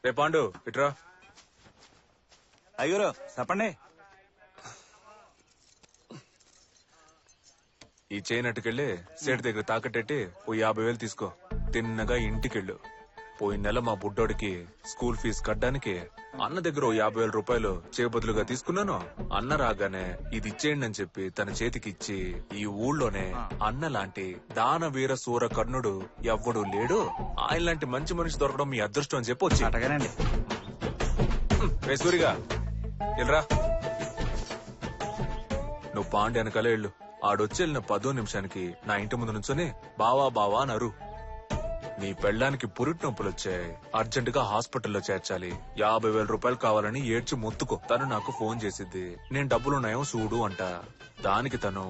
రే పాండు ఇట్రా. అయ్యూరు చెప్పండి. ఈ చైన్ అట్టుకెళ్ళి సేటు దగ్గర తాకట్టెట్టి ఓ 50,000 తీసుకో. తిన్నగా ఇంటికెళ్ళు. పోయిన నెల మా బుడ్డోడికి స్కూల్ ఫీజు కట్టడానికి అన్న దగ్గర ఓ 50,000 రూపాయలు చేబదులుగా తీసుకున్నాను. అన్న రాగానే ఇది ఇచ్చేయండి అని చెప్పి తన చేతికి ఇచ్చి, ఈ ఊళ్ళోనే అన్న లాంటి దాన వీర సూర కర్ణుడు ఎవ్వడూ లేడు, ఆయన లాంటి మంచి మనిషి దొరకడం మీ అదృష్టం అని చెప్పి వచ్చి అటగానండి. రే సూరిగా ఇల్రా. నువ్వు పాండి వెనకాలే వెళ్ళు. ఆడొచ్చి వెళ్ళిన 10 నిమిషానికి నా ఇంటి ముందు నుంచొని బావా బావా నరు. నీ పెళ్ళానికి పురిటి నొప్పులొచ్చాయి, అర్జెంట్ గా హాస్పిటల్లో చేర్చాలి, 50,000 రూపాయలు కావాలని ఏడ్చి మొత్తుకో. తను నాకు ఫోన్ చేసిద్ది, నేను డబ్బులున్నాయో చూడు అంట. దానికి తను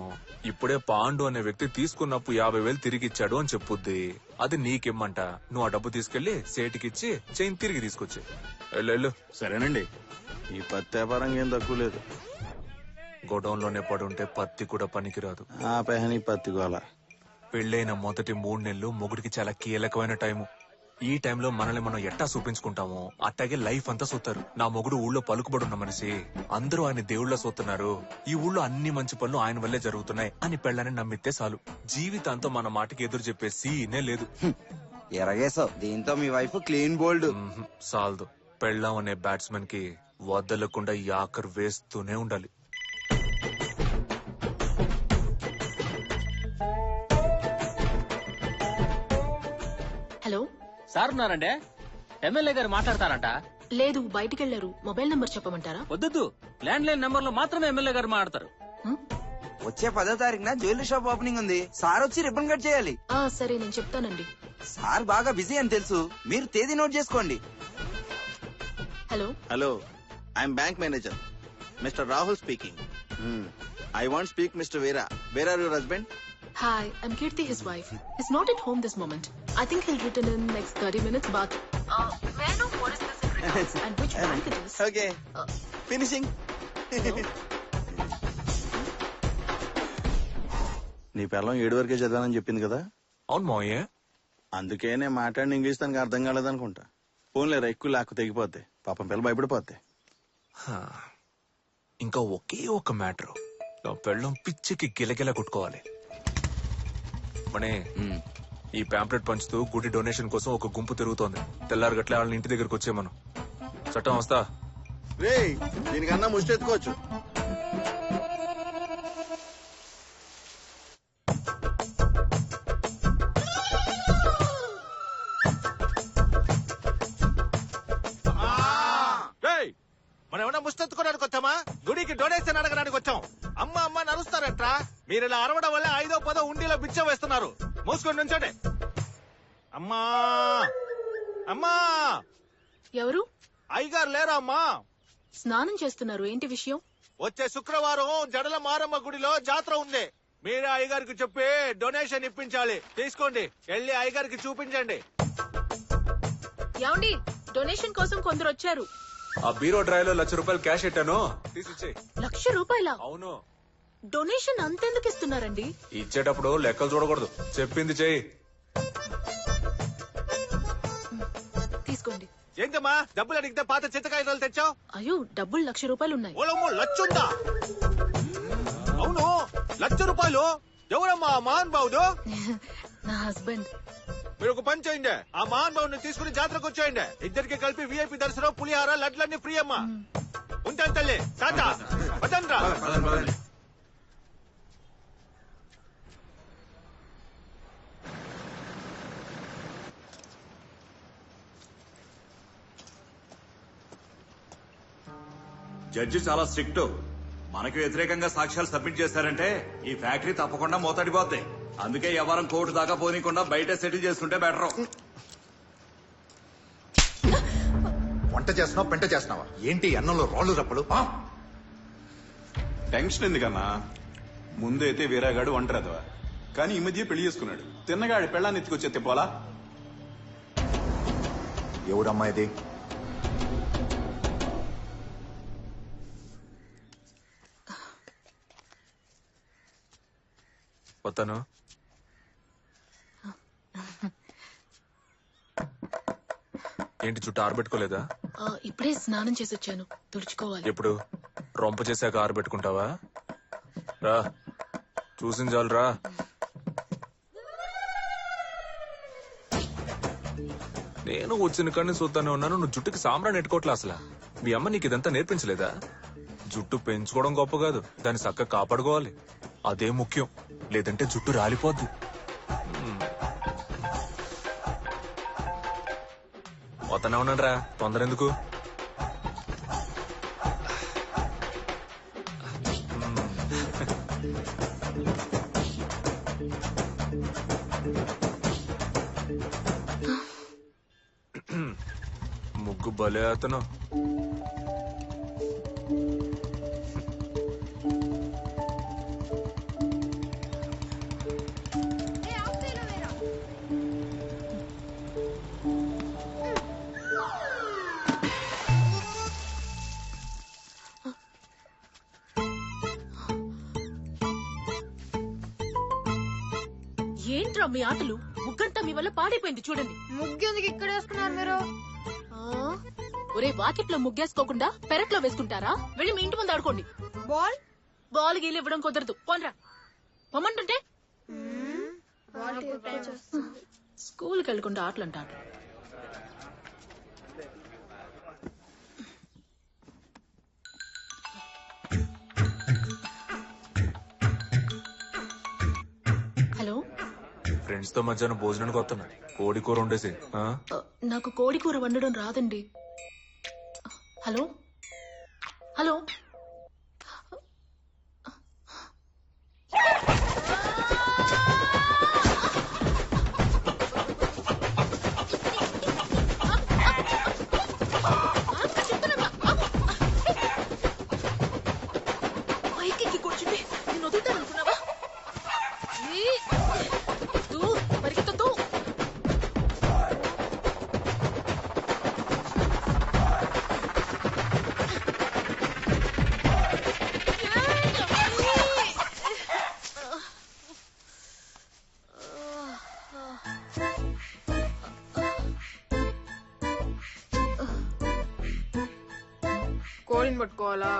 ఇప్పుడే పాండు అనే వ్యక్తి తీసుకున్నప్పు 50,000 తిరిగిచ్చాడు అని చెప్పుద్ది. అది నీకిమ్మంట. నువ్వు ఆ డబ్బు తీసుకెళ్లి సేటికిచ్చి చైన్ తిరిగి తీసుకొచ్చి వెళ్ళు. సరేనండి. ఈ పత్తి వ్యాపారం ఏం తక్కువ లేదు. గొడౌన్ లోనే పడుంటే పత్తి కూడా పనికిరాదు. ఆ పెహని పత్తి గోల. పెళ్ళైన మొదటి 3 నెలలు మొగుడికి చాలా కీలకమైన టైము. ఈ టైంలో మనల్ని మనం ఎట్టా చూపించుకుంటామో అట్టాగే లైఫ్ అంతా చూస్తారు. నా మొగుడు ఊళ్ళో పలుకుబడున్న మనిషి, అందరూ ఆయన దేవుళ్ళ చూస్తున్నారు, ఈ ఊళ్ళో అన్ని మంచి పనులు ఆయన వల్లే జరుగుతున్నాయి అని పెళ్ళని నమ్మితే చాలు. జీవితాంతో మన మాటకి ఎదురు చెప్పే సీనే లేదు. ఎరగేసావు. దీంతో మీ వైఫ్ క్లీన్ బోల్డ్. సాల్దు. పెళ్ళాం అనే బ్యాట్స్మెన్ కి వదలకుండా యాకర్ వేస్తూనే ఉండాలి. హలో సార్ ఉన్నారంటే ఎమ్మెల్యే గారు మాట్లాడతారంట. లేదు, బయటికి వెళ్లారు. మొబైల్ నంబర్ చెప్పమంటారా? వద్దు, ల్యాండ్ లైన్ నెంబర్ లో మాత్రమే ఎమ్మెల్యే గారు మాట్లాడతారు. వచ్చే 10వ తారీఖున జ్యువెలరీ షాప్ ఓపెనింగ్ ఉంది. సార్ వచ్చి రిబ్బన్ కట్ చేయాలి. సరే, నేను చెప్తానండి. సార్ బాగా బిజీ అని తెలుసు, మీరు తేదీ నోట్ చేసుకోండి. Hello hello, I'm bank manager Mr Rahul speaking. I want speak Mr Veera. Where are your husband? Hi, I'm Keerthi, his wife. He's not at home this moment. I think he'll return in next 30 minutes, but may I know what is this in regards and which bank it is? Okay, finishing. నీ పిల్లం 7 వరకే చదివానని చెప్పింది కదా? అవును మావయ్య. అందుకే నేను మాట్లాడిన ఇంగ్లీష్ తనకి అర్థం కాలేదనుకుంటా. ఫోన్లేరా, ఎక్కువ లాక్కు తెగిపోతే పాపం పిల్ల భయపడిపోతే. ఇంకా ఒకే ఒక మ్యాటర్. నా పెళ్ళం పిచ్చికి గిలగిల కొట్టుకోవాలి. మనే ఈ పాంప్లెట్ పంచుతూ గుడి డొనేషన్ కోసం ఒక గుంపు తిరుగుతోంది. తెల్లారు గట్ల వాళ్ళని ఇంటి దగ్గరకు వచ్చేమను. చట్టం వస్తా. రే, దీనికన్నా ముష్టెత్తుకోవచ్చు. మనం ఏమన్నా ముష్టెత్తుకోవడానికి వచ్చామా? గుడికి డొనేషన్ అడగడానికి వచ్చాం. అమ్మ అమ్మ నరుస్తారట్రా. మీరు ఇలా అరవడం వల్ల 5వ 10వ ఉండిలో బిచ్చం వేస్తున్నారు. మూసుకొని నుంచోండి. అమ్మా అమ్మా, ఎవరు? అయ్యగారు లేరా అమ్మా? స్నానం చేస్తున్నారు. ఏంటి విషయం? వచ్చే శుక్రవారం జడల మారమ్మ గుడిలో జాతర ఉంది. మీరే అయ్యగారికి చెప్పి డొనేషన్ ఇప్పించాలి. తీసుకోండి, వెళ్ళి అయ్యగారికి చూపించండి. ఏమండి, డొనేషన్ కోసం కొందరు వచ్చారు. ఆ బీరో డ్రైవ్ లో 1,00,000 రూపాయలు క్యాష్ పెట్టాను, తీసిచ్చే. 1,00,000 రూపాయల? అవును. డొనేషన్ అంతెందుకు ఇస్తున్నారండి? ఇచ్చేటప్పుడు లెక్కలు చూడకూడదు, చెప్పింది చెయ్యి. తీసుకోండి. ఏంటమ్మా డబ్బులు అడిగితే పాత చింతకాయలు తెచ్చావు? అయ్యో, డబ్బులు 1,00,000 రూపాయలు ఉన్నాయి. ఓలమ్మో, లచ్చుందా? అవును, 1,00,000 రూపాయలు. ఎవరమ్మా మహాన్ బాబుడు? నా హస్బెండ్. మీరు ఒక పని చేయండి, ఆ మహాన్ బాబుని తీసుకుని జాతరకు వచ్చేయండి. ఇద్దరికి కలిపి VIP దర్శనం, పులిహార, లడ్లన్నీ ఫ్రీ అమ్మా. ఉంటాను తల్లి, టాటా. వదండ్రా. జడ్జి చాలా స్ట్రిక్ట్. మనకు వ్యతిరేకంగా సాక్ష్యాలు సబ్మిట్ చేశారంటే ఈ ఫ్యాక్టరీ తప్పకుండా మూతడిపోద్ది. అందుకే ఎవరం కోర్టు దాకా పోనీకుండా బయట సెటిల్ చేస్తుంటే బెటర్. వంట చేస్తున్నావు, పెంట చేస్తున్నావా? ఏంటి అన్నంలో రాళ్ళు రప్పలు? టెన్షన్ ఎందుకన్నా? ముందైతే వీరాగాడు ఒంటరిదవా, కానీ ఈ మధ్య పెళ్లి చేసుకున్నాడు. తిన్నగాడి పెళ్ళాన్ని ఎత్తుకొచ్చే తిప్పాలా? ఎవరమ్మా ఇది? వస్తాను. ఏంటి చుట్టూ ఆరబెట్టుకోలేదా? ఇప్పుడే స్నానం చేసి వచ్చాను, తుడుచుకోవాలి. ఎప్పుడు రొంప చేశాక ఆరబెట్టుకుంటావా? రా చూసిన చాలు రా. నేను వచ్చిన కాడిని చూస్తానే ఉన్నాను, నువ్వు జుట్టుకి సాంబ్రాన్ని ఎట్టుకోవట్లే. అసలు మీ అమ్మ నీకు ఇదంతా నేర్పించలేదా? జుట్టు పెంచుకోవడం గొప్ప కాదు, దాన్ని చక్కగా కాపాడుకోవాలి, అదే ముఖ్యం. లేదంటే జుట్టు రాలిపోద్ది. వతనే ఉన్నాను రా, తొందర ఎందుకు? ముగ్గు భలే అతను. ఏంట్రా మీ ఆటలు? ముగ్గంతా మీ వల్ల పాడైపోయింది చూడండి. ముగ్గెందుకు ఇక్కడ వేసుకున్నారు మీరు? ఒరే, వాకిట్లో ముగ్గేసుకోకుండా పెరట్లో వేసుకుంటారా? వెళ్ళి మీ ఇంటి ముందు ఆడుకోండి. బాల్ బాల్ గీలు ఇవ్వడం కుదరదు, పోన్రా. పొమ్మంటుంటే స్కూల్కి వెళ్ళకుండా ఆటలు అంటారు. హలో, ఫ్రెండ్స్ తో మధ్యాహ్నం భోజనానికి వస్తున్నా. కోడి కూర వండేసి. నాకు కోడి కూర వండడం రాదండి. హలో హలో, పైకి కూర్చుంటే నేను వదులుతాననుకున్నావా? పరిగెత్తద్దు. కోడిని పట్టుకోవాలా?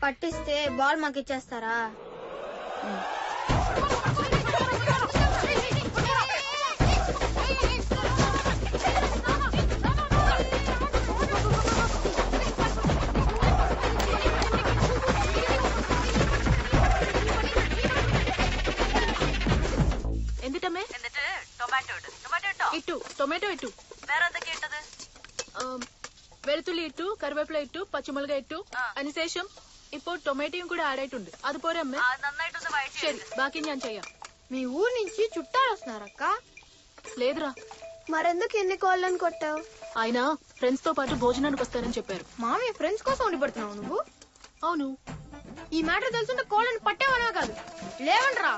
పట్టిస్తే బాల్ మాకు ఇచ్చేస్తారా? എന്തിട്ടമ്മേ? ഇട്ടു ടൊമാറ്റോ ഇട്ടു, വെളുത്തുള്ളി ഇട്ടു, കറിവേപ്പില ഇട്ടു, പച്ചമുളക് ഇട്ടു. അതിനുശേഷം ഇപ്പോ ടൊമാറ്റോയും കൂടെ ആഡ് ആയിട്ടുണ്ട്. അത് പോരെ അമ്മേ? ശരി, ബാക്കി ഞാൻ ചെയ്യാം. మీ ఊరు నుంచి చుట్టాలు వస్తున్నారక్క? లేదురా. మరెందుకు ఎన్ని కోళ్ళని కొట్టావు? ఆయన ఫ్రెండ్స్ తో పాటు భోజనానికి వస్తారని చెప్పారు. మామయ్య ఫ్రెండ్స్ కోసం వండి పెడుతున్నావు నువ్వు? అవును. ఈ మ్యాటర్ తెలుసుంటే కోళ్ళని పట్టేవనా కాదు. లేవండ్రా.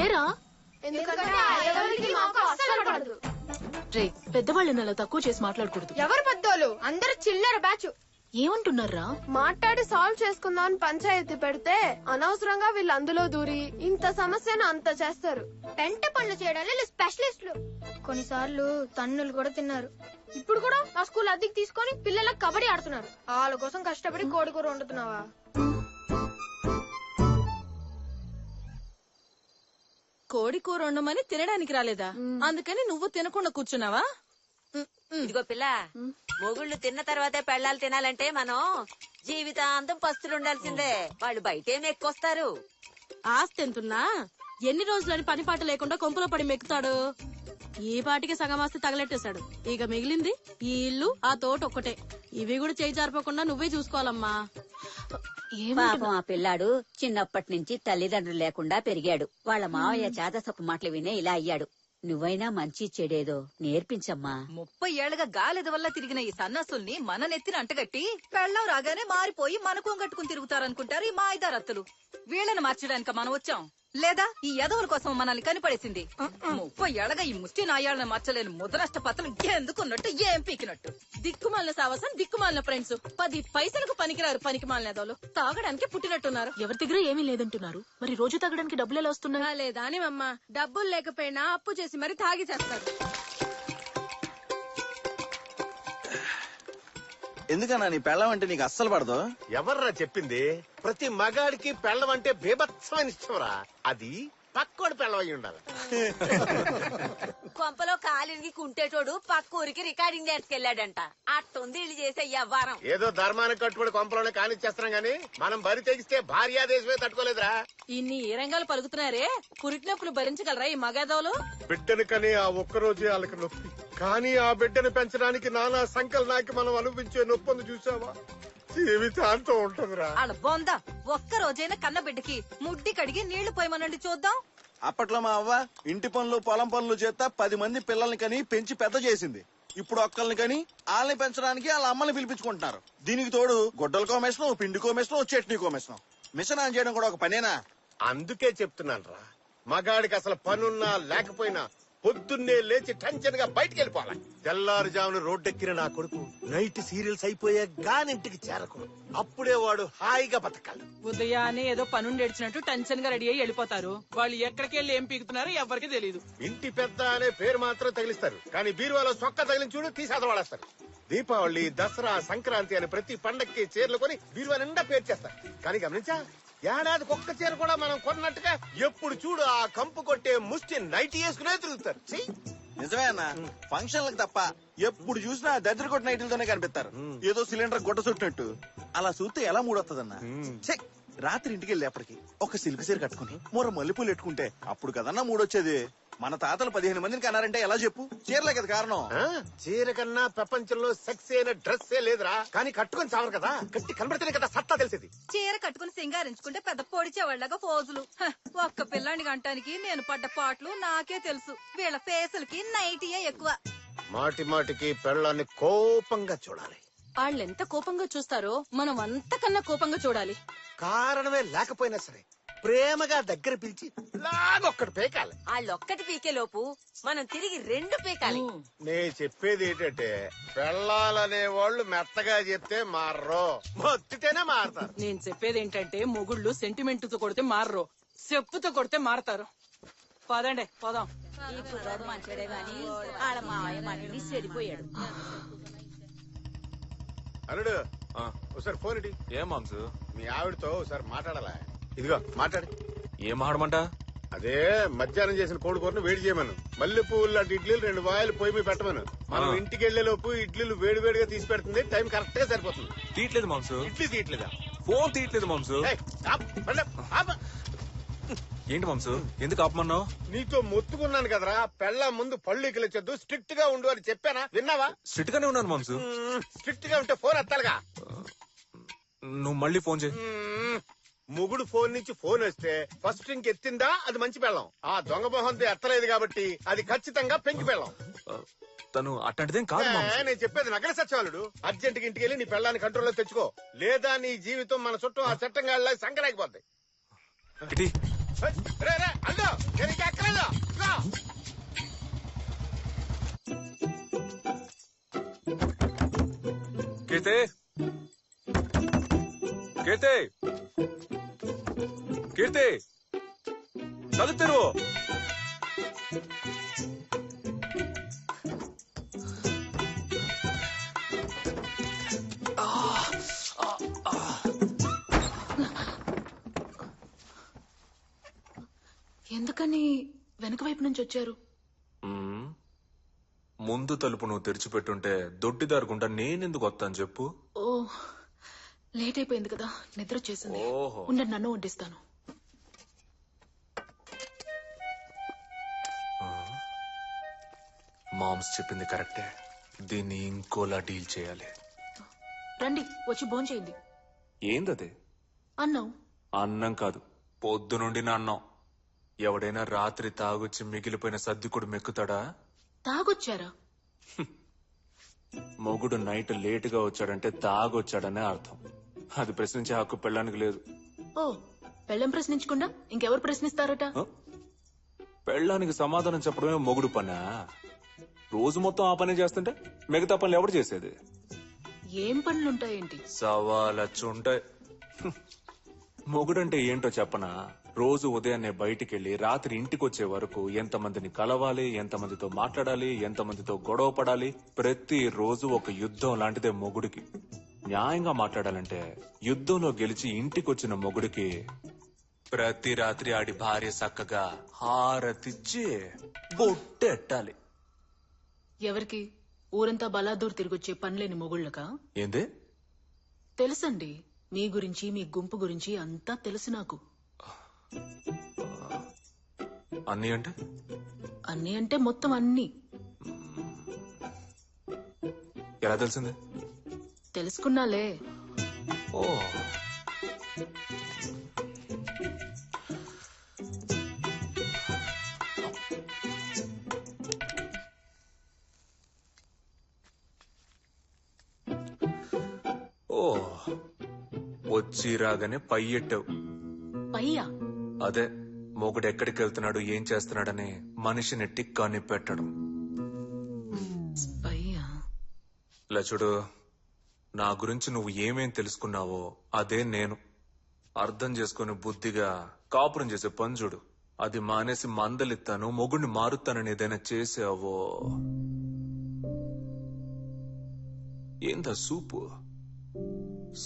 ఏరా? ఎందుకంటే ఆ ఎవరికి మాకు అస్సలు పడదు. రే, పెద్దవాళ్ళని అలా తక్కువ చేసి మాట్లాడకూడదు. ఎవరు పెద్దోళ్ళు? అందరు చిల్లర బ్యాచ్. ఏమంటున్నారా? మాట్లాడి సాల్వ్ చేసుకుందాం పంచాయతీ పెడితే అనవసరంగా వీళ్ళు అందులో దూరి ఇంత సమస్యను అంత చేస్తారు. పెంట పనులు చేయడానికి స్పెషలిస్టులు. కొన్నిసార్లు తన్నులు కూడా తిన్నారు. ఇప్పుడు కూడా ఆ స్కూల్ అద్దెకి తీసుకొని పిల్లలకు కబడ్డీ ఆడుతున్నారు. వాళ్ళ కోసం కష్టపడి కోడి కూర వండుతున్నావా? కోడి కూర వండమని తినడానికి రాలేదా? అందుకని నువ్వు తినకుండా కూర్చున్నావా? ఇదిగో పిల్ల, మొగుళ్ళు తిన్న తర్వాతే పెళ్ళాలు తినాలంటే మనం జీవితాంతం పస్తులు ఉండాల్సిందే. వాళ్ళు బయటేం ఎక్కువస్తారు. ఆస్తి ఎంతున్నా ఎన్ని రోజులని పని పాట లేకుండా కొంపలో పడి మెక్కుతాడు. ఈ పాటికి సగం ఆస్తి తగలెట్టేశాడు. ఇక మిగిలింది ఈ ఇల్లు, ఆ తోట ఒక్కటే. ఇవి కూడా చేయి జారిపోకుండా నువ్వే చూసుకోవాలమ్మా. పాపం ఆ పిల్లాడు చిన్నప్పటి నుంచి తల్లిదండ్రులు లేకుండా పెరిగాడు. వాళ్ళ మావయ్య చేతసప్పు మాటలు వినే ఇలా అయ్యాడు. నువ్వైనా మంచి చెడేదో నేర్పించమ్మా. 30 ఏళ్లుగా గాలిద వల్ల తిరిగిన ఈ సన్నాసుల్ని మన నెత్తిన అంటగట్టి పెళ్ళం రాగానే మారిపోయి మనకు కట్టుకుని తిరుగుతారనుకుంటారు ఈ మాయిదారత్తులు. వీళ్ళని మార్చడానికి మనం వచ్చాం, లేదా ఈ యదవుల కోసం మనల్ని కనిపడేసింది. 30 ఏళ్లగా ఈ ముష్టి నాయాళ్ళని మార్చలేని ముద్రనష్ట పత్రం ఎందుకున్నట్టు ఏం పీకినట్టు. దిక్కుమాలిన సావసం, దిక్కుమాలిన ఫ్రెండ్స్. 10 పైసలకు పనికిరారు పనికిమాలిన ఎదవలు. తాగడానికి పుట్టినట్టున్నారు. ఎవరి దగ్గర ఏమీ లేదంటున్నారు. మరి రోజు తాగడానికి డబ్బులు ఎలా వస్తున్నాయి? లేదా అని అమ్మ, డబ్బులు లేకపోయినా అప్పు చేసి మరి తాగి చేస్తారు. ఎందుకన్నా నీ పెళ్ళం అంటే నీకు అస్సలు పడదు? ఎవర్రా చెప్పింది? ప్రతి మగాడికి పెళ్ళం అంటే బీభత్సమైన ఇష్టంరా. అది పక్కోడి పెళ్ళం అయి ఉండాలి. కొంపలో కాలిరిగి కుంటేటోడు పక్క ఊరికి రికార్డింగ్ చేసుకెళ్లాడంట. అట్టుంది ఇల్లు చేసే వ్యవహారం. ఏదో ధర్మానికి కట్టుబడి కొంపలోనే కానిచ్చేస్తున్నాం గానీ మనం బరి తెగిస్తే భార్యాదేశమే తట్టుకోలేదురా. ఇన్ని ఏ రంగాలు పలుకుతున్నారే, పురిటినొప్పులు భరించగలరా ఈ మగాదోలు? బిడ్డను కని ఆ ఒక్కరోజే వాళ్ళకి నొప్పి, కానీ ఆ బిడ్డను పెంచడానికి నానా సంకలనాకి మనం అనుభవించే నొప్పని చూసావా? జీవితాంతం ఉంటుందిరా. ఆడ బొంద ఒక్క రోజైనా కన్న బిడ్డకి ముడ్డి కడిగి నీళ్లు పోయమనండి చూద్దాం. అప్పట్లో మా అవ్వ ఇంటి పనులు పొలం పనులు చేస్తా 10 మంది పిల్లల్ని కని పెంచి పెద్ద చేసింది. ఇప్పుడు ఒక్కల్ని కని వాళ్ళని పెంచడానికి వాళ్ళ అమ్మని పిలిపించుకుంటున్నారు. దీనికి తోడు గొడ్డలకో మిషన్, పిండికో మిషన్, చట్నీకో మిషన్. మిషన్ ఆన్ చేయడం కూడా ఒక పనేనా? అందుకే చెప్తున్నాను రా, మగాడికి అసలు పనున్నా లేకపోయినా పొద్దున్నే లేచి టెన్షన్ గా బయటికి వెళ్ళిపోవాలి. తెల్లారుజామున రోడ్డెక్కిన నా కొడుకు నైట్ సీరియల్స్ అయిపోయే గానింటికి చేరకూడదు. అప్పుడే వాడు హాయిగా బతకాలి. ఉదయాన్నే ఏదో పనుండి ఏడ్చినట్టు టెన్షన్ గా రెడీ అయ్యి వెళ్ళిపోతారు. వాళ్ళు ఎక్కడికి వెళ్ళి ఏం పీకుతున్నారో ఎవరికి తెలియదు. ఇంటి పెద్ద అనే పేరు మాత్రం తగిలిస్తారు, కానీ బీరువాలో చొక్క తగిలిన చూడు తీసేదవాడేస్తారు. దీపావళి, దసరా, సంక్రాంతి అని ప్రతి పండక్కి చీరలు కొని బీరువా నిండా పేరు చేస్తారు. కానీ గమనించా, ఏడాదికి ఒక్క చీర కూడా మనం కొన్నట్టుగా ఎప్పుడు చూడు ఆ కంపు కొట్టే ముష్టి నైట్ వేసుకునే తిరుగుతారు. నిజమే అన్న, ఫంక్షన్లకు తప్ప ఎప్పుడు చూసినా దద్దరి కొట్టిన నైట్లతోనే కనిపిస్తారు. ఏదో సిలిండర్ గుడ్డ చుట్టినట్టు. అలా చూస్తే ఎలా మూడొస్తుందన్నా? రాత్రి ఇంటికి వెళ్ళేప్పటికి ఒక సిల్క్ సీర కట్టుకుని మూర మల్లెపూలు ఎట్టుకుంటే అప్పుడు కదన్నా మూడొచ్చేది. మన తాతలు 15 మందిని కన్నారంటే ఎలా చెప్పు? చీరలే కదా కారణం. చీర కన్నా ప్రపంచంలో సెక్స్ అయిన డ్రెస్ లేదురా. కానీ కట్టుకొని చావరు కదా, కట్టి కనబడితేనే కదా సత్తా తెలిసేది. చీర కట్టుకుని సింగారించుకుంటే పెద్ద పొడిచేవాళ్ళగా పోజులు. ఒక్క పిల్లాన్ని గంటానికి నేను పడ్డ పాటలు నాకే తెలుసు. వీళ్ళ ఫేసులకి నైటీయే ఎక్కువ. మాటి మాటికి పెళ్ళాన్ని కోపంగా చూడాలి. వాళ్ళెంత కోపంగా చూస్తారో మనం అంతకన్నా కోపంగా చూడాలి. కారణమే లేకపోయినా సరే ప్రేమగా దగ్గర పిలిచి లాగొక్కటి పేకాలి. వాళ్ళొక్కటి పీకే లోపు మనం తిరిగి 2 పీకాలి. నే చెప్పేది ఏంటంటే, పెళ్ళాలనే వాళ్ళు మెత్తగా చెప్తే మారరు, మొత్తితేనే మారతారు. నేను చెప్పేది ఏంటంటే, మొగుళ్ళు సెంటిమెంట్ తో కొడితే మారరు, చెప్పుతో కొడితే మారతారు. పదండి పోదాం. ఈ కుర్రాడు మంచిడే గాని ఆడ మావయ్య మళ్ళీ చెడిపోయాడు. అల్లుడు ఒకసారి ఫోన్ ఇటీ. ఏం మాంసు? మీ ఆవిడతో ఒకసారి మాట్లాడాలా? ఇదిగో మాట్లాడి. ఏం మాట్లాడమంట? అదే మధ్యాహ్నం చేసిన కోడి కూరను వేడి చేయమను. మల్లె పువ్వులు లాంటి ఇడ్లీలు 2 వాయిలు పొయ్యి మీద పెట్టమను. మనం ఇంటికి వెళ్లే లోపు ఇడ్లీలు వేడి వేడిగా తీసి పెడుతుంది. టైం కరెక్ట్ గా సరిపోతుంది. తీయట్లేదు మాంసు. ఇడ్లీ తీయట్లేదా? ఫోన్ తీయట్లేదు మాంసు. ఏంటి మాంసు, ఎందుకు ఆపమన్నావు? నీతో మొత్తుకున్నాను కదరా, పెళ్ళ ముందు పళ్ళు ఇకలొచ్చొద్దు, స్ట్రిక్ట్ గా ఉండు అని చెప్పానా? విన్నావా? స్ట్రిక్ట్ గానే ఉన్నాను మాంసు. స్ట్రిక్ట్ గా ఉంటే ఫోన్ ఎత్తాలిగా. నువ్వు మళ్ళీ ఫోన్ చేయి. మొగుడు ఫోన్ నుంచి ఫోన్ వస్తే ఫస్ట్ రింగ్ ఎత్తిందా అది మంచి పెళ్ళం. ఆ దొంగ మొహంతో ఎత్తలేదు కాబట్టి అది ఖచ్చితంగా పెంకి పెళ్ళం. తను అట్లాంటిదేం కాదు. నేను చెప్పేది నగర సచివాలుడు. అర్జెంట్ గా ఇంటికి వెళ్ళి నీ పెళ్ళాన్ని కంట్రోల్లో తెచ్చుకో, లేదా నీ జీవితం మన చుట్టూ ఆ చట్టంగా సంకరాకపోద్ది. అల్లు నేను ఇంకా ఎక్కలేదు. కీర్తి, కీర్తి, కీర్తి, తలుపు తెరువు. ఎందుకని వెనక వైపు నుంచి వచ్చారు? ముందు తలుపు నువ్వు తెరిచిపెట్టుంటే దొడ్డిదారుకుంటా నేనెందుకు వస్తాను చెప్పు? ఓ లేట్ అయిపోయింది కదా, నిద్ర వచ్చేసింది. ఉండండి, నన్ను వడ్డిస్తాను. మామ్స్ చెప్పింది కరెక్టే, దీన్ని ఇంకోలా డీల్ చేయాలి. రండి, వచ్చి భోంచేయండి. ఏందది? అన్నం. అన్నం కాదు, పొద్దునుండిన అన్నం. ఎవడైనా రాత్రి తాగొచ్చి మిగిలిపోయిన సర్దికుడు మెక్కుతాడా? తాగొచ్చారా? మొగుడు నైట్ లేటుగా వచ్చాడంటే తాగొచ్చాడనే అర్థం. అది ప్రశ్నించే హక్కు పెళ్ళానికి లేదు. ఓ, పెళ్ళం ప్రశ్నించకుండా ఇంకెవరు ప్రశ్నిస్తారట? పెళ్ళానికి సమాధానం చెప్పడమే మొగుడు పనా? రోజు మొత్తం ఆ పని చేస్తుంటే మిగతా పనులు ఎవరు చేసేది? ఏం పనులుంటాయేంటి? సవాలచ్చుంటాయి. మొగుడంటే ఏంటో చెప్పనా? రోజు ఉదయాన్నే బయటికెళ్లి రాత్రి ఇంటికి వచ్చే వరకు ఎంతమందిని కలవాలి, ఎంతమందితో మాట్లాడాలి, ఎంతమందితో గొడవ పడాలి, ప్రతి రోజు ఒక యుద్ధం లాంటిదే మొగుడికి. న్యాయంగా మాట్లాడాలంటే యుద్ధంలో గెలిచి ఇంటికొచ్చిన మొగుడికి ప్రతి రాత్రి ఆడి భార్య చక్కగా హారతిచ్చి బొట్టెట్టాలి. ఎవరికి? ఊరంతా బలాదూర్ తిరిగొచ్చే పనిలేని మొగుళ్ళకా? ఏందే? తెలుసండి, మీ గురించి మీ గుంపు గురించి అంతా తెలుసు నాకు. అన్నీ అంటే? అన్నీ అంటే మొత్తం అన్నీ. ఎలా తెలిసింది? తెలుసుకున్నాలే. ఓ, వచ్చి రాగానే పై ఎట్టావు. పయ్యా? అదే, మొగుడు ఎక్కడికి వెళ్తున్నాడు, ఏం చేస్తున్నాడని మనిషిని టిక్కాని పెట్టడం. ఇలా చూడు, నా గురించి నువ్వు ఏమేం తెలుసుకున్నావో అదే నేను. అర్థం చేసుకుని బుద్ధిగా కాపురం చేసే పని చూడు. అది మానేసి మందలిస్తాను, మొగుడిని మారుతానని ఏదైనా చేసావో ఏందా సూపు.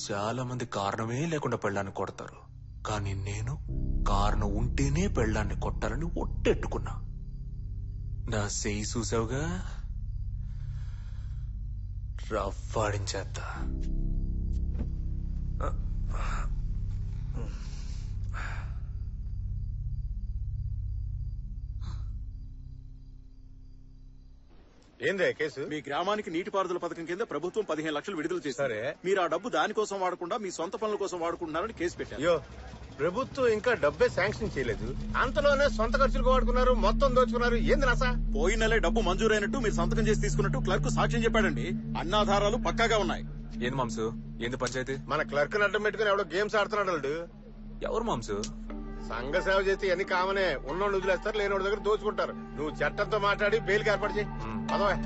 చాలా మంది కారణమే లేకుండా పెళ్ళాన్ని కొడతారు, కానీ నేను కారణం ఉంటేనే పెళ్ళాన్ని కొట్టాలని ఒట్టెట్టుకున్నా. నా చేయి చూసావుగా, రఫ్ఫాడించేస్తా. ఏందే కేసు? మీ గ్రామానికి నీటిపారుదల పథకం కింద ప్రభుత్వం 15 లక్షలు విడుదల చేశారు. మీరు ఆ డబ్బు దానికోసం వాడకుండా మీ సొంత పనుల కోసం వాడుకుంటున్నారని కేసు పెట్టారు. అయ్యో, ప్రభుత్వం ఇంకా డబ్బే శాంక్షన్ చేయలేదు, అంతలోనే సొంత ఖర్చులకు వాడుకున్నారు, మొత్తం దోచుకున్నారు. ఏంది నసా? పోయిన నెలే డబ్బు మంజూరైనట్టు మీరు సంతకం చేసి తీసుకున్నట్టు క్లర్క్ సాక్ష్యం చెప్పాడండి. అన్నాధారాలు పక్కాగా ఉన్నాయి. ఏంది మాంసు? ఏంది పంచాయతీ? మన క్లర్క్ అడ్డం పెట్టుకుని ఎవడో గేమ్స్ ఆడుతున్నాడు వాళ్ళు. ఎవరు మాంసు? సంఘ సేవ చేస్తే ఎన్ని కామనే. ఉన్నోళ్ళు వదిలేస్తారు, లేనోడి దగ్గర దోచుకుంటారు. నువ్వు చట్టంతో మాట్లాడి బెయిల్కి ఏర్పాటు చేయి. పదవే.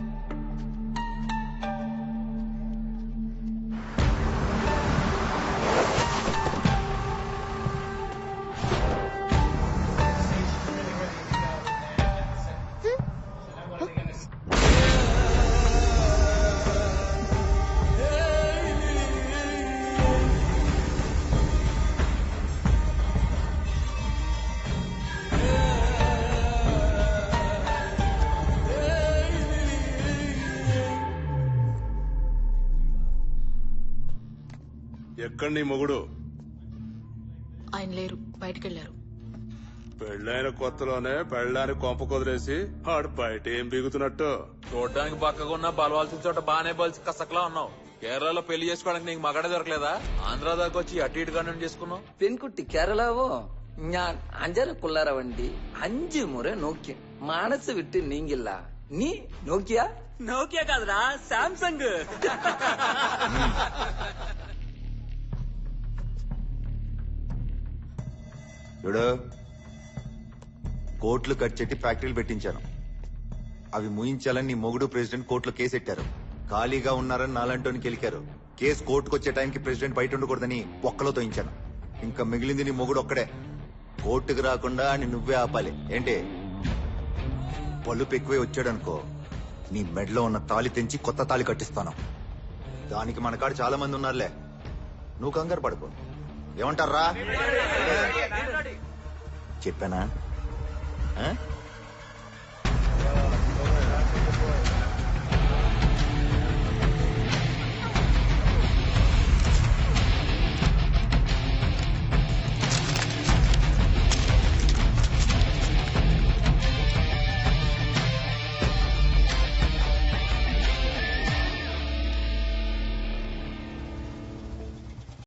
ఎక్కడ నీ మొగుడు? ఆయన లేరు, బయటకెళ్లారు. పెళ్ళైన కొత్తలోనే పెళ్ళాన్ని కొంప కుదిరేసి ఆడు బయట ఏం బిగుతున్నట్టు. చూడడానికి పక్కగా ఉన్న బలవాల్సిన చోట బానే బలిసి కసకలా ఉన్నావు. కేరళలో పెళ్లి చేసుకోవడానికి నీకు మగడే దొరకలేదా? ఆంధ్ర దాకా వచ్చి అటు ఇటుగా చేసుకున్నావు. പെൺകുട്ടി കേരളാവോ? ഞാൻ 5 വണ്ടി 5 മുறை നോക്കി മനസ്സ് വിട്ട് നീങ്ങില്ല. നീ നോക്കിയാ? నోకియా కాదురా, శాంసంగ్. చూడు, కోట్లు కట్చెట్టి ఫ్యాక్టరీలు పెట్టించాను. అవి ముయించాలని నీ మొగుడు ప్రెసిడెంట్ కోర్టులో కేసు ఎట్టారు. ఖాళీగా ఉన్నారని నాలంటోని కెలికారు. కేసు కోర్టుకు వచ్చే టైంకి ప్రెసిడెంట్ బయట ఉండకూడదని ఒక్కలో తోయించాను. ఇంకా మిగిలింది నీ మొగుడు ఒక్కడే. కోర్టుకు రాకుండా అని నువ్వే ఆపాలి. ఏంటి, పలుపు ఎక్కువే వచ్చాడనుకో, నీ మెడలో ఉన్న తాళి తెంచి కొత్త తాళి కట్టిస్తాను. దానికి మన కాడ చాలా మంది ఉన్నారులే, నువ్వు కంగారు పడుకో. ఏమంటారా? చెప్పానా?